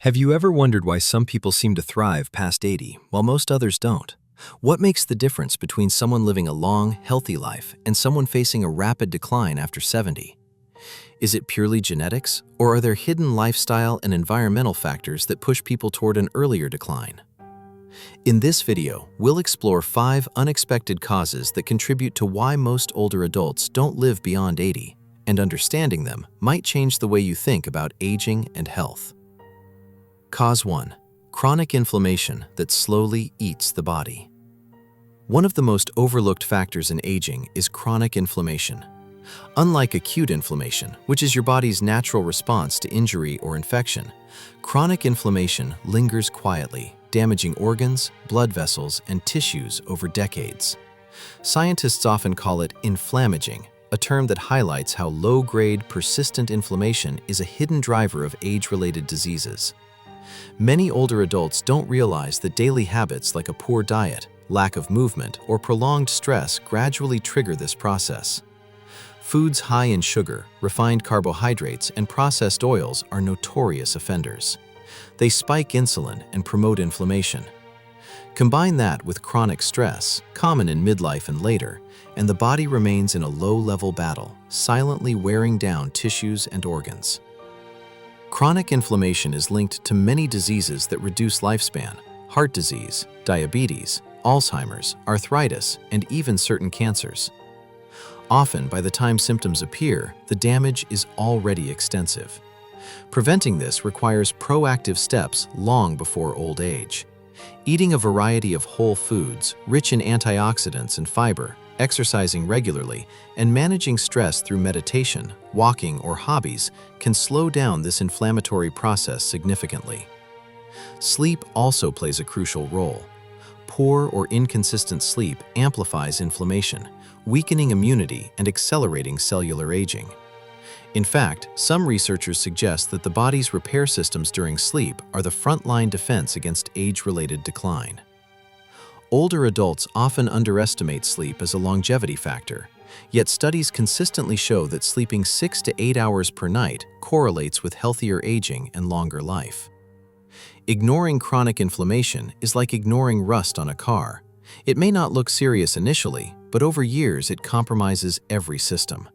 Have you ever wondered why some people seem to thrive past 80 while most others don't? What makes the difference between someone living a long, healthy life and someone facing a rapid decline after 70? Is it purely genetics, or are there hidden lifestyle and environmental factors that push people toward an earlier decline? In this video, we'll explore 5 unexpected causes that contribute to why most older adults don't live beyond 80, and understanding them might change the way you think about aging and health. Cause 1. Chronic inflammation that slowly eats the body. One of the most overlooked factors in aging is chronic inflammation. Unlike acute inflammation, which is your body's natural response to injury or infection, chronic inflammation lingers quietly, damaging organs, blood vessels, and tissues over decades. Scientists often call it inflammaging, a term that highlights how low-grade, persistent inflammation is a hidden driver of age-related diseases. Many older adults don't realize that daily habits like a poor diet, lack of movement, or prolonged stress gradually trigger this process. Foods high in sugar, refined carbohydrates, and processed oils are notorious offenders. They spike insulin and promote inflammation. Combine that with chronic stress, common in midlife and later, and the body remains in a low-level battle, silently wearing down tissues and organs. Chronic inflammation is linked to many diseases that reduce lifespan: heart disease, diabetes, Alzheimer's, arthritis, and even certain cancers. Often, by the time symptoms appear, the damage is already extensive. Preventing this requires proactive steps long before old age. Eating a variety of whole foods, rich in antioxidants and fiber, exercising regularly, and managing stress through meditation, walking, or hobbies can slow down this inflammatory process significantly. Sleep also plays a crucial role. Poor or inconsistent sleep amplifies inflammation, weakening immunity and accelerating cellular aging. In fact, some researchers suggest that the body's repair systems during sleep are the frontline defense against age-related decline. Older adults often underestimate sleep as a longevity factor, yet studies consistently show that sleeping 6 to 8 hours per night correlates with healthier aging and longer life. Ignoring chronic inflammation is like ignoring rust on a car. It may not look serious initially, but over years it compromises every system.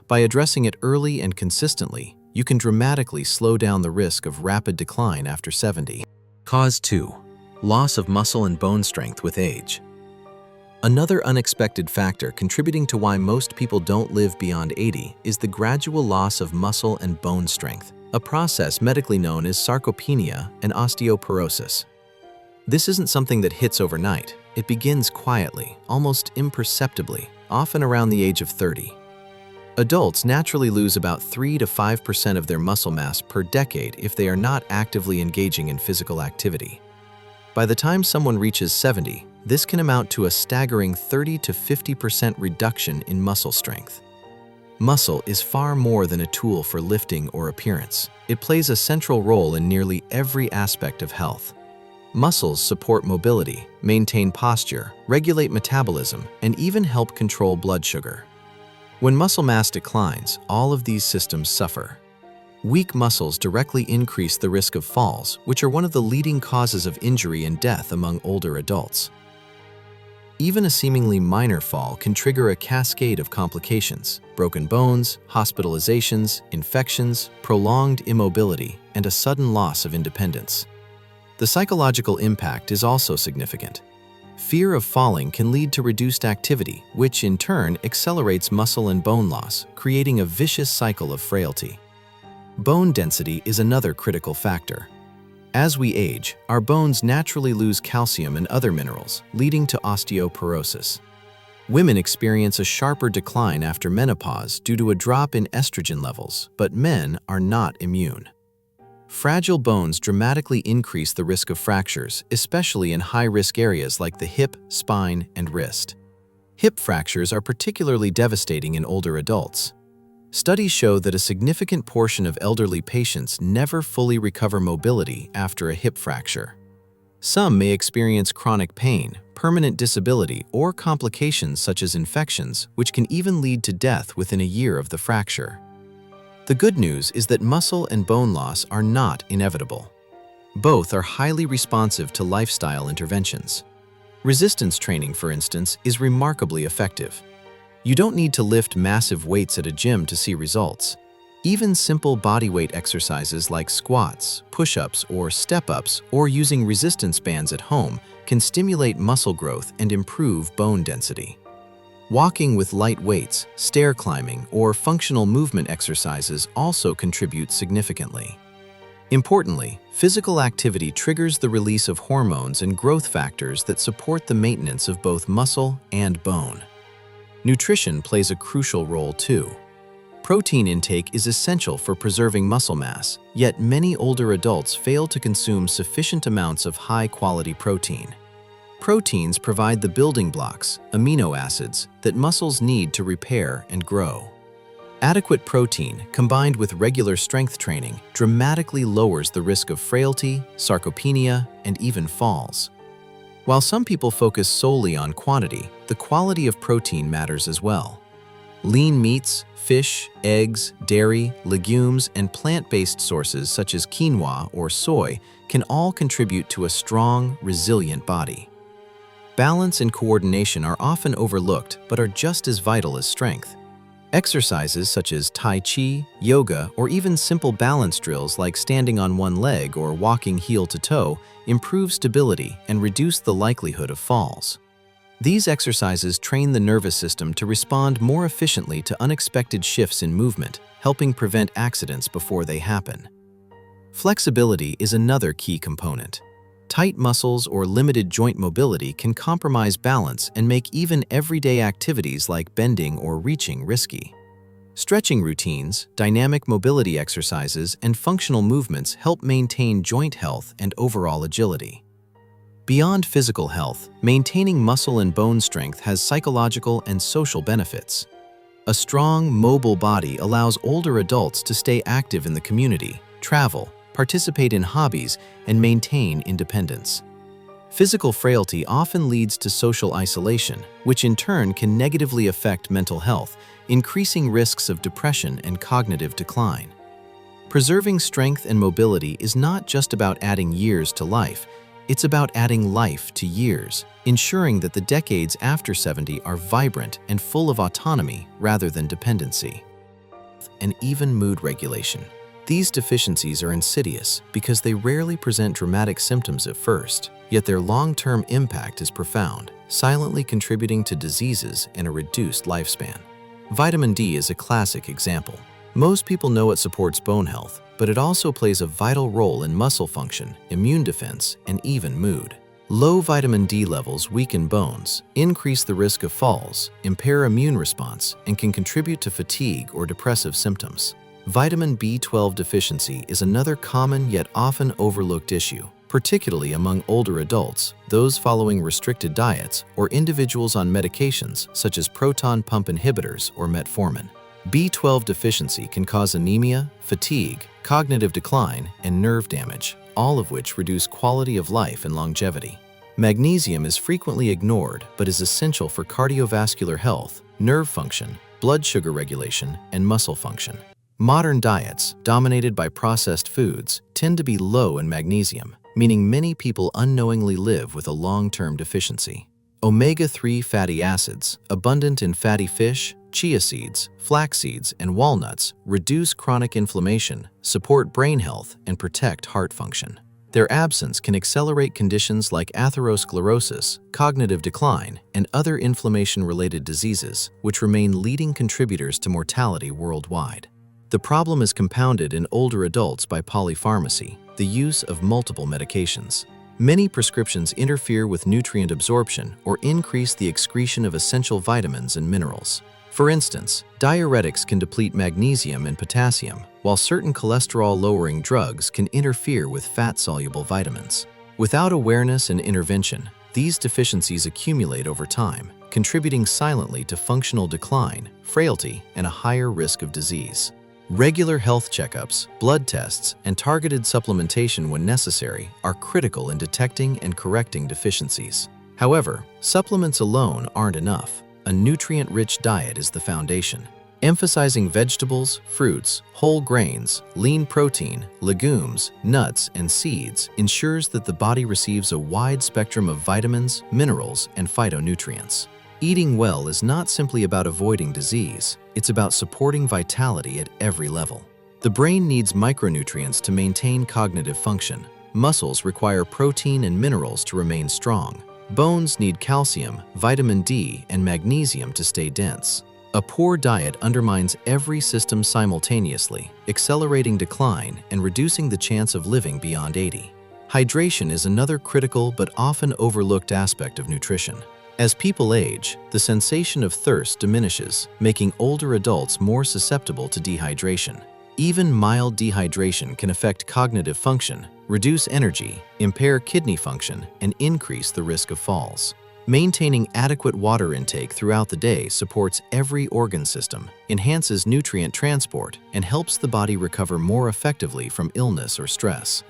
By addressing it early and consistently, you can dramatically slow down the risk of rapid decline after 70. Cause 2. Loss of muscle and bone strength with age. Another unexpected factor contributing to why most people don't live beyond 80 is the gradual loss of muscle and bone strength, a process medically known as sarcopenia and osteoporosis. This isn't something that hits overnight. It begins quietly, almost imperceptibly, often around the age of 30. Adults naturally lose about 3 to 5% of their muscle mass per decade if they are not actively engaging in physical activity. By the time someone reaches 70, this can amount to a staggering 30 to 50% reduction in muscle strength. Muscle is far more than a tool for lifting or appearance. It plays a central role in nearly every aspect of health. Muscles support mobility, maintain posture, regulate metabolism, and even help control blood sugar. When muscle mass declines, all of these systems suffer. Weak muscles directly increase the risk of falls, which are one of the leading causes of injury and death among older adults. Even a seemingly minor fall can trigger a cascade of complications: broken bones, hospitalizations, infections, prolonged immobility, and a sudden loss of independence. The psychological impact is also significant. Fear of falling can lead to reduced activity, which in turn accelerates muscle and bone loss, creating a vicious cycle of frailty. Bone density is another critical factor. As we age, our bones naturally lose calcium and other minerals, leading to osteoporosis. Women experience a sharper decline after menopause due to a drop in estrogen levels, but men are not immune. Fragile bones dramatically increase the risk of fractures, especially in high-risk areas like the hip, spine, and wrist. Hip fractures are particularly devastating in older adults. Studies show that a significant portion of elderly patients never fully recover mobility after a hip fracture. Some may experience chronic pain, permanent disability, or complications such as infections, which can even lead to death within a year of the fracture. The good news is that muscle and bone loss are not inevitable. Both are highly responsive to lifestyle interventions. Resistance training, for instance, is remarkably effective. You don't need to lift massive weights at a gym to see results. Even simple bodyweight exercises like squats, push-ups, or step-ups, or using resistance bands at home can stimulate muscle growth and improve bone density. Walking with light weights, stair climbing, or functional movement exercises also contribute significantly. Importantly, physical activity triggers the release of hormones and growth factors that support the maintenance of both muscle and bone. Nutrition plays a crucial role too. Protein intake is essential for preserving muscle mass, yet many older adults fail to consume sufficient amounts of high-quality protein. Proteins provide the building blocks, amino acids, that muscles need to repair and grow. Adequate protein, combined with regular strength training, dramatically lowers the risk of frailty, sarcopenia, and even falls. While some people focus solely on quantity, the quality of protein matters as well. Lean meats, fish, eggs, dairy, legumes, and plant-based sources such as quinoa or soy can all contribute to a strong, resilient body. Balance and coordination are often overlooked but are just as vital as strength. Exercises such as Tai Chi, yoga, or even simple balance drills like standing on one leg or walking heel to toe improve stability and reduce the likelihood of falls. These exercises train the nervous system to respond more efficiently to unexpected shifts in movement, helping prevent accidents before they happen. Flexibility is another key component. Tight muscles or limited joint mobility can compromise balance and make even everyday activities like bending or reaching risky. Stretching routines, dynamic mobility exercises, and functional movements help maintain joint health and overall agility. Beyond physical health, maintaining muscle and bone strength has psychological and social benefits. A strong, mobile body allows older adults to stay active in the community, travel, participate in hobbies, and maintain independence. Physical frailty often leads to social isolation, which in turn can negatively affect mental health, increasing risks of depression and cognitive decline. Preserving strength and mobility is not just about adding years to life, it's about adding life to years, ensuring that the decades after 70 are vibrant and full of autonomy rather than dependency. And even mood regulation. These deficiencies are insidious because they rarely present dramatic symptoms at first, yet their long-term impact is profound, silently contributing to diseases and a reduced lifespan. Vitamin D is a classic example. Most people know it supports bone health, but it also plays a vital role in muscle function, immune defense, and even mood. Low vitamin D levels weaken bones, increase the risk of falls, impair immune response, and can contribute to fatigue or depressive symptoms. Vitamin B12 deficiency is another common yet often overlooked issue, particularly among older adults, those following restricted diets, or individuals on medications such as proton pump inhibitors or metformin. B12 deficiency can cause anemia, fatigue, cognitive decline, and nerve damage, all of which reduce quality of life and longevity. Magnesium is frequently ignored but is essential for cardiovascular health, nerve function, blood sugar regulation, and muscle function. Modern diets, dominated by processed foods, tend to be low in magnesium, meaning many people unknowingly live with a long-term deficiency. Omega-3 fatty acids, abundant in fatty fish, chia seeds, flax seeds, and walnuts, reduce chronic inflammation, support brain health, and protect heart function. Their absence can accelerate conditions like atherosclerosis, cognitive decline, and other inflammation-related diseases, which remain leading contributors to mortality worldwide. The problem is compounded in older adults by polypharmacy, the use of multiple medications. Many prescriptions interfere with nutrient absorption or increase the excretion of essential vitamins and minerals. For instance, diuretics can deplete magnesium and potassium, while certain cholesterol-lowering drugs can interfere with fat-soluble vitamins. Without awareness and intervention, these deficiencies accumulate over time, contributing silently to functional decline, frailty, and a higher risk of disease. Regular health checkups, blood tests, and targeted supplementation when necessary are critical in detecting and correcting deficiencies. However, supplements alone aren't enough. A nutrient-rich diet is the foundation. Emphasizing vegetables, fruits, whole grains, lean protein, legumes, nuts, and seeds ensures that the body receives a wide spectrum of vitamins, minerals, and phytonutrients. Eating well is not simply about avoiding disease, it's about supporting vitality at every level. The brain needs micronutrients to maintain cognitive function. Muscles require protein and minerals to remain strong. Bones need calcium, vitamin D, and magnesium to stay dense. A poor diet undermines every system simultaneously, accelerating decline and reducing the chance of living beyond 80. Hydration is another critical but often overlooked aspect of nutrition. As people age, the sensation of thirst diminishes, making older adults more susceptible to dehydration. Even mild dehydration can affect cognitive function, reduce energy, impair kidney function, and increase the risk of falls. Maintaining adequate water intake throughout the day supports every organ system, enhances nutrient transport, and helps the body recover more effectively from illness or stress.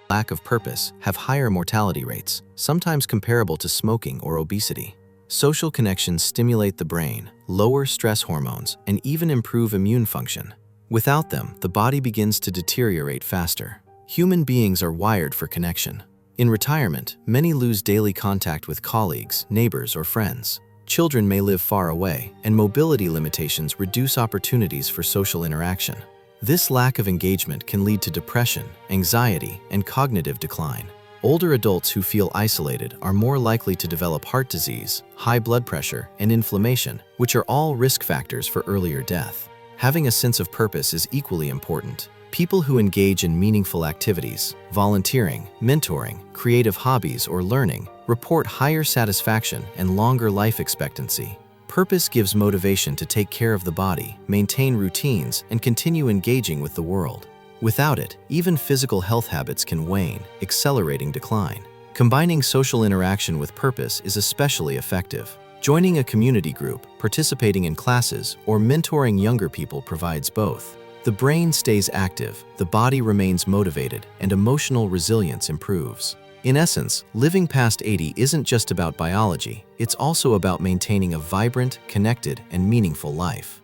Lack of purpose have higher mortality rates, sometimes comparable to smoking or obesity. Social connections stimulate the brain, lower stress hormones, and even improve immune function. Without them, the body begins to deteriorate faster. Human beings are wired for connection. In retirement, many lose daily contact with colleagues, neighbors, or friends. Children may live far away, and mobility limitations reduce opportunities for social interaction. This lack of engagement can lead to depression, anxiety, and cognitive decline. Older adults who feel isolated are more likely to develop heart disease, high blood pressure, and inflammation, which are all risk factors for earlier death. Having a sense of purpose is equally important. People who engage in meaningful activities, volunteering, mentoring, creative hobbies, or learning report higher satisfaction and longer life expectancy. Purpose gives motivation to take care of the body, maintain routines, and continue engaging with the world. Without it, even physical health habits can wane, accelerating decline. Combining social interaction with purpose is especially effective. Joining a community group, participating in classes, or mentoring younger people provides both. The brain stays active, the body remains motivated, and emotional resilience improves. In essence, living past 80 isn't just about biology, it's also about maintaining a vibrant, connected, and meaningful life.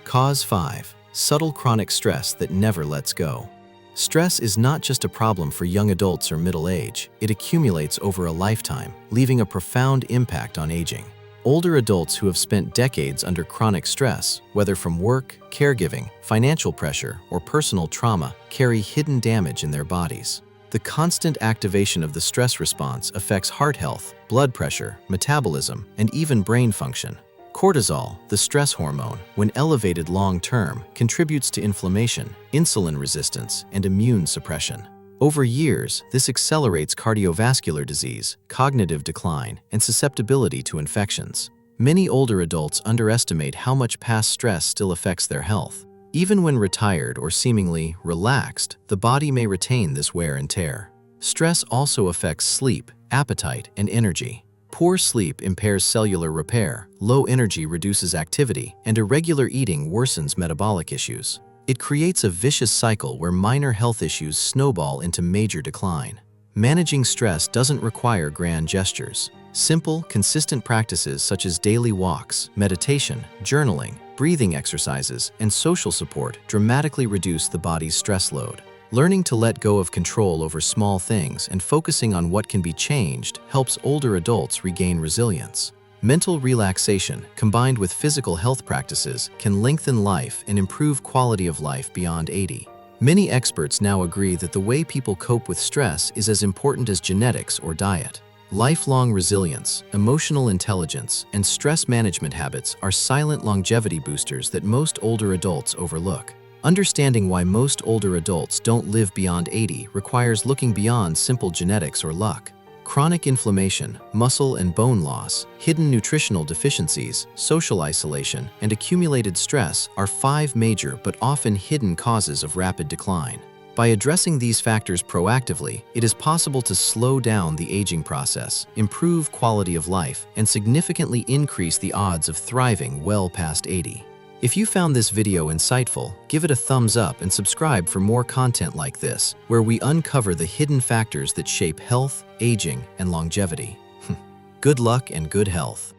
Cause 5. Subtle chronic stress that never lets go. Stress is not just a problem for young adults or middle age, it accumulates over a lifetime, leaving a profound impact on aging. Older adults who have spent decades under chronic stress, whether from work, caregiving, financial pressure, or personal trauma, carry hidden damage in their bodies. The constant activation of the stress response affects heart health, blood pressure, metabolism, and even brain function. Cortisol, the stress hormone, when elevated long-term, contributes to inflammation, insulin resistance, and immune suppression. Over years, this accelerates cardiovascular disease, cognitive decline, and susceptibility to infections. Many older adults underestimate how much past stress still affects their health. Even when retired or seemingly relaxed, the body may retain this wear and tear. Stress also affects sleep, appetite, and energy. Poor sleep impairs cellular repair, low energy reduces activity, and irregular eating worsens metabolic issues. It creates a vicious cycle where minor health issues snowball into major decline. Managing stress doesn't require grand gestures. Simple, consistent practices such as daily walks, meditation, journaling, breathing exercises, and social support dramatically reduce the body's stress load. Learning to let go of control over small things and focusing on what can be changed helps older adults regain resilience. Mental relaxation, combined with physical health practices, can lengthen life and improve quality of life beyond 80. Many experts now agree that the way people cope with stress is as important as genetics or diet. Lifelong resilience, emotional intelligence, and stress management habits are silent longevity boosters that most older adults overlook. Understanding why most older adults don't live beyond 80 requires looking beyond simple genetics or luck. Chronic inflammation, muscle and bone loss, hidden nutritional deficiencies, social isolation, and accumulated stress are 5 major but often hidden causes of rapid decline. By addressing these factors proactively, it is possible to slow down the aging process, improve quality of life, and significantly increase the odds of thriving well past 80. If you found this video insightful, give it a thumbs up and subscribe for more content like this, where we uncover the hidden factors that shape health, aging, and longevity. Good luck and good health.